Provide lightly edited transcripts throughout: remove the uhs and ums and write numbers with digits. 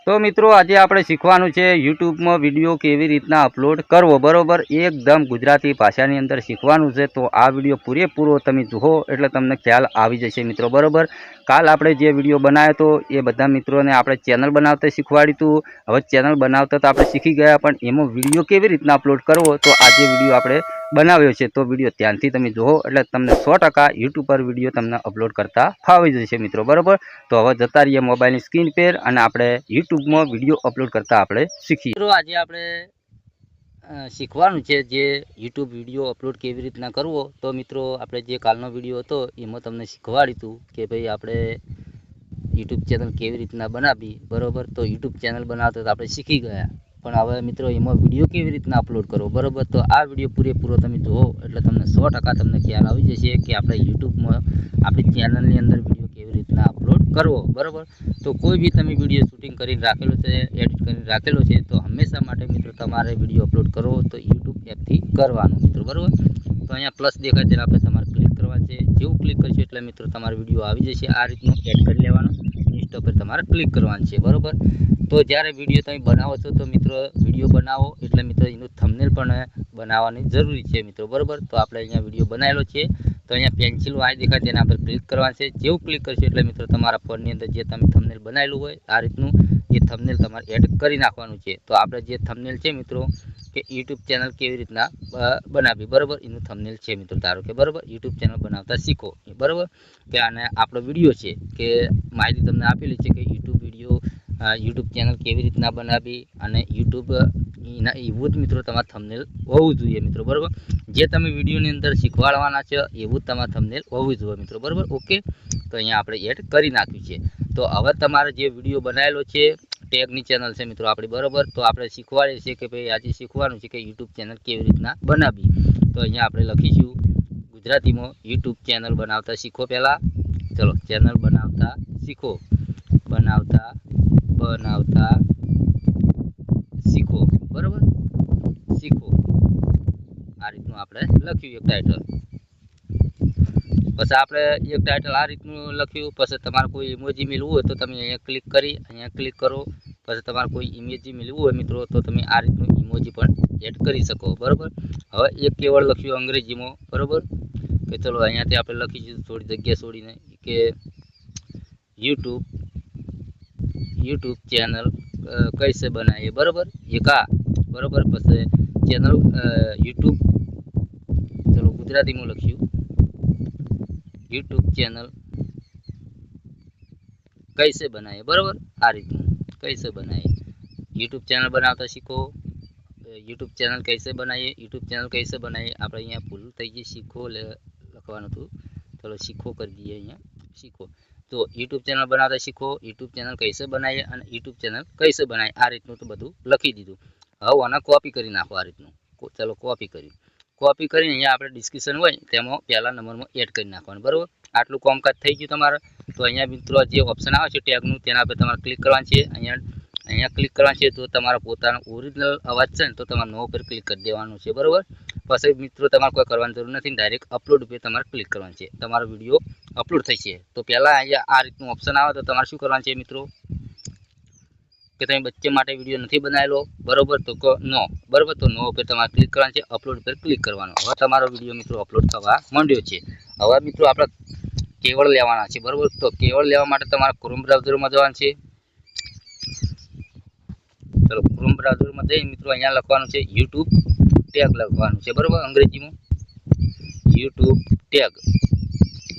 तो मित्रों आज આપણે શીખવાનું છે યુટ્યુબમાં વિડીયો કેવી રીતના અપલોડ કરવો બરોબર એકદમ ગુજરાતી ભાષાની અંદર શીખવાનું છે તો આ વિડીયો પૂરેપૂરો તમે જુઓ એટલે તમને ખ્યાલ આવી જશે મિત્રો બરોબર કાલ આપણે જે વિડીયો બનાવ્યો તો એ બધા મિત્રોને આપણે ચેનલ બનાવતા શીખવાડ્યું હતું હવે ચેનલ બનાવતા તો આપણે શીખી ગયા પણ એમાં વિડીયો કેવી રીતના અપલોડ કરવો તો આજે વિડીયો આપણે બનાવ્યો છે તો વિડીયો ધ્યાનથી તમે જુઓ એટલે તમને 100% યુટ્યુબ પર વિડીયો તમને અપલોડ કરતા ફાવી જશે મિત્રો બરોબર તો હવે જતા રહીએ મોબાઈલની સ્ક્રીન પર અને આપણે યુટ્યુબમાં વિડીયો અપલોડ કરતા આપણે શીખીએ મિત્રો આજે આપણે શીખવાનું છે જે યુટ્યુબ વિડીયો અપલોડ કેવી રીતના કરવો તો મિત્રો આપણે જે કાલનો વિડીયો હતો એમાં તમને શીખવાડ્યું હતું કે ભાઈ આપણે યુટ્યુબ ચેનલ કેવી રીતના બનાવી બરોબર તો યુટ્યુબ ચેનલ બનાવતા તો આપણે શીખી ગયા પણ હવે મિત્રો એમાં વિડીયો કેવી રીતના અપલોડ કરવો બરોબર તો આ વિડીયો પૂરેપૂરો તમે જુઓ એટલે તમને 100% તમને ખ્યાલ આવી જશે કે આપણે યુટ્યુબમાં આપણી ચેનલની અંદર વિડીયો કેવી રીતના અપલોડ કરવો બરોબર તો કોઈ બી તમે વિડીયો શૂટિંગ કરીને રાખેલો છે એડિટ કરીને રાખેલો છે તો હંમેશા માટે મિત્રો તમારે વિડીયો અપલોડ કરવો તો યુટ્યુબ એપથી કરવાનું મિત્રો બરોબર તો અહીંયા પ્લસ દેખાય છે આપણે તમારે ક્લિક કરવા છે જેવું ક્લિક કરશો એટલે મિત્રો તમારો વિડીયો આવી જશે આ રીતનું એડ કરી લેવાનો ઇન્સ્ટા પર તમારે ક્લિક કરવાનું છે બરોબર તો જ્યારે વિડીયો તમે બનાવો છો તો મિત્રો વિડીયો બનાવો એટલે મિત્રો એનું થંબનેલ પણ બનાવવાની જરૂરી છે મિત્રો બરોબર તો આપણે અહીંયા વિડીયો બનાવેલો છે તો અહીંયા પેન્સિલ વાય દેખાય તેના પર ક્લિક કરવાનું છે જેવું ક્લિક કરશો એટલે મિત્રો તમારા ફોનની અંદર જે તમે થંબનેલ બનાવેલું હોય આ રીતનું એ થંબનેલ તમારે એડ કરી નાખવાનું છે તો આપણે જે થંબનેલ છે મિત્રો કે યુટ્યુબ ચેનલ કેવી રીતના બનાવી બરોબર એનું થંબનેલ છે મિત્રો ધારો કે બરોબર યુટ્યુબ ચેનલ બનાવતા શીખો બરોબર કે આને આપણો વિડીયો છે કે માહિતી તમને આપેલી છે કે યુટ્યુબ ચેનલ કેવી રીતના બનાવી અને યુટ્યુબ એના એવું જ મિત્રો તમારા થંબનેલ હોવું જોઈએ મિત્રો બરાબર જે તમે વિડીયોની અંદર શીખવાડવાના છે એવું જ તમારા થંબનેલ હોવું જોઈએ મિત્રો બરાબર ઓકે તો અહીંયા આપણે એડ કરી નાખ્યું છે તો હવે તમારે જે વિડીયો બનાવેલો છે ટેગની ચેનલ છે મિત્રો આપણી બરાબર તો આપણે શીખવાડીએ છીએ કે ભાઈ આજે શીખવાનું છે કે યુટ્યુબ ચેનલ કેવી રીતના બનાવી તો અહીંયા આપણે લખીશું ગુજરાતીમાં યુટ્યુબ ચેનલ બનાવતા શીખો પહેલાં ચલો ચેનલ બનાવતા શીખો બનાવતા શીખો બરાબર શીખો આ રીતનું આપણે લખ્યું એક ટાઇટલ પછી આપણે એક ટાઇટલ આ રીતનું લખ્યું પછી તમારે કોઈ ઇમોજી મેળવું હોય તો તમે અહીંયા ક્લિક કરો પછી તમારે કોઈ ઇમેજી મેળવું હોય મિત્રો તો તમે આ રીતનું ઇમોજી પણ એડ કરી શકો બરાબર હવે એક કેવળ લખ્યું અંગ્રેજીમાં બરાબર કે ચલો અહીંયાથી આપણે લખીશું થોડી જગ્યા છોડીને કે યુટ્યુબ ચેનલ कैसे बनाए बराबर ये का बराबर પછી ચેનલ યુટ્યુબ ચલો ગુજરાતીમાં લખ્યું યુટ્યુબ ચેનલ कैसे बनाए બરાબર આ રીતનું कैसे बनाए યુટ્યુબ ચેનલ બનાવતા શીખો યુટ્યુબ ચેનલ कैसे बनाए યુટ્યુબ ચેનલ कैसे बनाए આપણે અહીંયા ભૂલ થઈ ગઈ શીખો લખવાનું હતું ચલો શીખો કરી દઈએ અહીંયા શીખો तो यूट्यूब चैनल बनाता सीखो यूट्यूब चैनल कैसे बनाए અને यूट्यूब चैनल कैसे बनाए आ રીતનું તો બધું લખી દીધું હવે આને કોપી કરી નાખો આ રીતનું ચલો કોપી કરીને અહીંયા આપણે ડિસ્ક્રિપ્શન હોય તેમાં પહેલા નંબરમાં એડ કરી નાખવાનું બરાબર આટલું કામકાજ થઈ ગયું તમારે તો અહીંયા મિત્રો જે ઓપ્શન આવે છે ટેગનું તેના પર તમારે ક્લિક કરવાનું છે અહીંયા ક્લિક કરવાનું છે તો તમારો પોતાનો ઓરિજિનલ અવાજ છે ને તો તમારે નો પર ક્લિક કરી દેવાનું છે બરાબર પછી મિત્રો તમારે કોઈ કરવાની જરૂર નથી ડાયરેક્ટ અપલોડ પર તમારે ક્લિક કરવાનું છે તમારો વિડીયો અપલોડ થશે તો પહેલાં અહીંયા આ રીતનું ઓપ્શન આવે તો તમારે શું કરવાનું છે મિત્રો કે તમે બચ્ચે માટે વિડીયો નથી બનાવેલો બરાબર તો નો બરાબર તો નો ઉપર તમારે ક્લિક કરવાનું છે અપલોડ પર ક્લિક કરવાનું હવે તમારો વિડીયો મિત્રો અપલોડ થવા માંડ્યો છે હવે મિત્રો આપણે કેવળ લેવાના છે બરાબર તો કેવળ લેવા માટે તમારે ક્રોમ બ્રાઉઝરમાં જવાનું છે ચલો ક્રોમ બ્રાઉઝરમાં જઈ મિત્રો અહીંયા લખવાનું છે યુટ્યુબ ટેગ લખવાનું છે બરાબર અંગ્રેજીમાં યુટ્યુબ ટેગ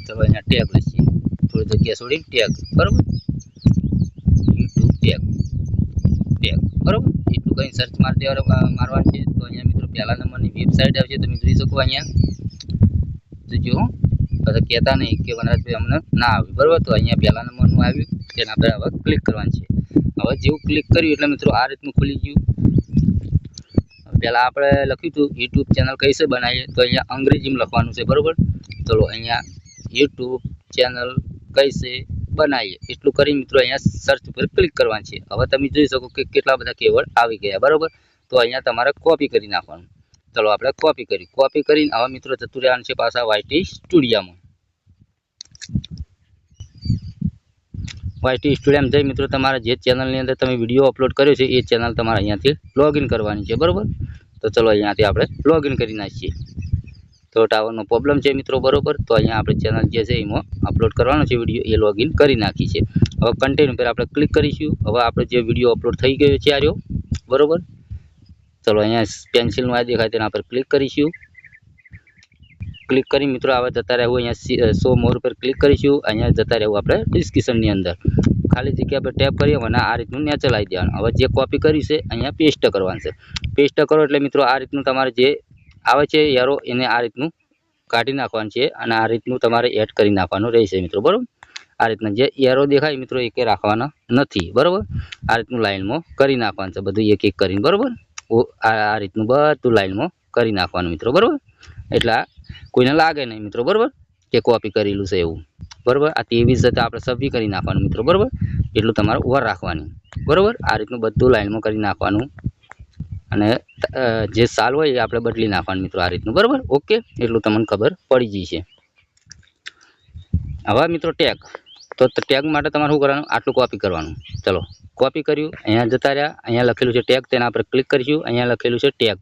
ચલો અહીંયા ટેગ લખીએ થોડી જગ્યા છોડીને ટેગ બરાબર યુટ્યુબ ટેગ બરાબર એટલું કંઈ સર્ચ મારવાનું છે તો અહીંયા મિત્રો પહેલા નંબરની વેબસાઇટ આવશે તમે જોઈ શકો અહીંયા જોજો પછી કહેતા નહીં કે વનરાજભાઈ અમને ના આવ્યું બરાબર તો અહીંયા પહેલા નંબરનું આવ્યું તેના પર હવે ક્લિક કરવાનું છે હવે જેવું ક્લિક કર્યું એટલે મિત્રો આ રીતનું ખુલી ગયું પહેલાં આપણે લખ્યું હતું યુટ્યુબ ચેનલ कैसे बनाए તો અહીંયા અંગ્રેજીમાં લખવાનું છે બરાબર ચલો અહીંયા યુટ્યુબ ચેનલ कैसे बनाए એટલું કરી મિત્રો અહીંયા સર્ચ ઉપર ક્લિક કરવાનું છે હવે તમે જોઈ શકો કે કેટલા બધા કીવર્ડ આવી ગયા બરાબર તો અહીંયા તમારે કોપી કરી નાખવાનું ચલો આપણે કોપી કરીને હવે મિત્રો જતું રહેવાનું છે પાછા વાયટી સ્ટુડિયોમાં YT સ્ટુડિયોમાં જઈ મિત્રો તમારા જે ચેનલની અંદર તમે વિડીયો અપલોડ કર્યો છે એ ચેનલ તમારે અહીંયાથી લોગિન કરવાની છે, બરાબર. તો ચલો અહીંયાથી આપણે લોગિન કરી નાખીએ. તો ટાવરનો પ્રોબ્લેમ છે મિત્રો, બરાબર. તો અહીંયા આપણે ચેનલ જે છે એમાં અપલોડ કરવાનો છે વિડીયો, એ લોગિન કરી નાખી છે. હવે કન્ટિન્યુ પર આપણે ક્લિક કરીશું. હવે આપણે જે વિડીયો અપલોડ થઈ ગયો છે આર્યો, બરાબર. ચલો અહીંયા પેન્સિલનું આ દેખાય તેના પર ક્લિક કરીશું. ક્લિક કરી મિત્રો હવે જતા રહેવું અહીંયા શો મોર પર ક્લિક કરીશું. અહીંયા જતા રહેવું આપણે ડિસ્ક્રિપ્શનની અંદર ખાલી જગ્યા પર ટેપ કરી અને આ રીતનું નેચે લાવી દેવાનું. હવે જે કોપી કરી છે અહીંયા પેસ્ટ કરવાનું છે. પેસ્ટ કરો એટલે મિત્રો આ રીતનું તમારે જે આવે છે એરો એને આ રીતનું કાઢી નાખવાનું છે અને આ રીતનું તમારે એડ કરી નાખવાનું રહેશે મિત્રો, બરાબર. આ રીતના જે એરો દેખાય મિત્રો એકે રાખવાના નથી, બરાબર. આ રીતનું લાઇનમાં કરી નાખવાનું છે બધું એક એક કરીને, બરાબર. આ રીતનું બધું લાઇનમાં કરી નાખવાનું મિત્રો, બરાબર. એટલે કોઈને લાગે નહીં મિત્રો, બરાબર, કે કોપી કરેલું છે એવું, બરાબર. આ 23 છે આપણે 26 કરી નાખવાનું મિત્રો, બરાબર. એટલું તમારે ઓવર રાખવાની, બરાબર. આ રીતનું બધું લાઇનમાં કરી નાખવાનું અને જે સાલ હોય એ આપણે બદલી નાખવાનું મિત્રો, આ રીતનું, બરાબર. ઓકે, એટલું તમને ખબર પડી જશે. હવે મિત્રો ટેગ, તો ટેગ માટે તમારે શું કરવાનું, આટલું કોપી કરવાનું. ચલો કોપી કર્યું, અહીંયા જતા રહ્યા, અહીંયા લખેલું છે ટેગ, તેના પર ક્લિક કરીશું. અહીંયા લખેલું છે ટેગ,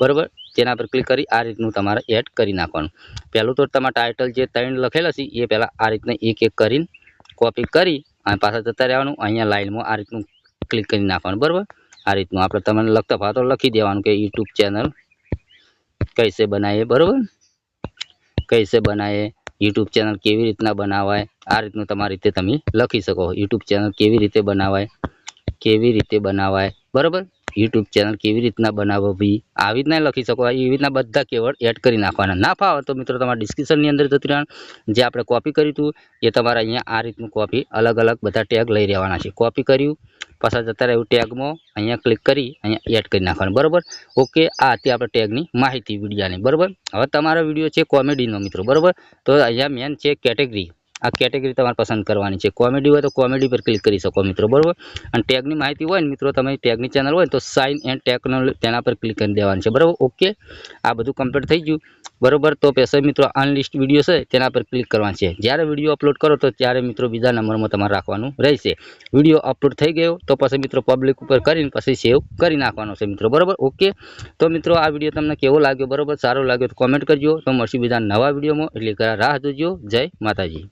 બરાબર. તેના પર ક્લિક કરી આ રીતનું તમારે એડ કરી નાખવાનું. પહેલું તો તમારા ટાઇટલ જે 3 લખેલા છે એ પહેલાં આ રીતના એક એક કરીને કોપી કરી અને પાછા જતા રહેવાનું. અહીંયા લાઇનમાં આ રીતનું ક્લિક કરી નાખવાનું, બરાબર. આ રીતનું આપણે તમને લખતા ભાવ તો લખી દેવાનું કે યુટ્યુબ ચેનલ કૈસે બનાવીએ, બરાબર. કૈસે બનાવીએ, યુટ્યુબ ચેનલ કેવી રીતના બનાવાય, આ રીતનું તમારી રીતે તમે લખી શકો. યુટ્યુબ ચેનલ કેવી રીતે બનાવાય, બરાબર. યુટ્યુબ ચેનલ કેવી રીતના બનાવવી, આવી રીતના લખી શકો. એવી રીતના બધા કેવર્ડ એડ કરી નાખવાના. ના ફાવે તો મિત્રો તમારા ડિસ્ક્રિપ્શનની અંદર જતું રહેવાનું. જે આપણે કોપી કર્યું હતું એ તમારે અહીંયા આ રીતનું કોપી અલગ અલગ બધા ટેગ લઈ રહેવાના છે. કોપી કર્યું, પાછા જતા રહેવું ટેગમાં, અહીંયા ક્લિક કરી અહીંયા એડ કરી નાખવાનું, બરાબર. ઓકે, આ હતી આપણે ટેગની માહિતી વિડીયાની, બરાબર. હવે તમારો વિડીયો છે કોમેડીનો મિત્રો, બરાબર. તો અહીંયા મેન છે કેટેગરી. આ કેટેગરી તમારે પસંદ કરવાની છે. કોમેડી હોય તો કોમેડી પર ક્લિક કરી શકો મિત્રો, બરાબર. અને ટેગની માહિતી હોય ને મિત્રો, તમે ટેગની ચેનલ હોય તો સાઇન એન્ડ ટેકનોલોજી તેના પર ક્લિક કરી દેવાની છે, બરાબર. ઓકે, આ બધું કમ્પ્લીટ થઈ ગયું, બરાબર. તો પછી મિત્રો અનલિસ્ટ વિડીયો છે તેના પર ક્લિક કરવાનું છે. જ્યારે વિડીયો અપલોડ કરો તો ત્યારે મિત્રો બીજા નંબરમાં તમારે રાખવાનું રહેશે. વિડીયો અપલોડ થઈ ગયો તો પછી મિત્રો પબ્લિક ઉપર કરીને પછી સેવ કરી નાખવાનો છે મિત્રો, બરાબર. ઓકે, તો મિત્રો આ વિડીયો તમને કેવો લાગ્યો, બરાબર. સારો લાગ્યો તો કોમેન્ટ કરજો. તો મળશું બીજા નવા વિડીયોમાં, એટલે રાહ જોજો. જય માતાજી.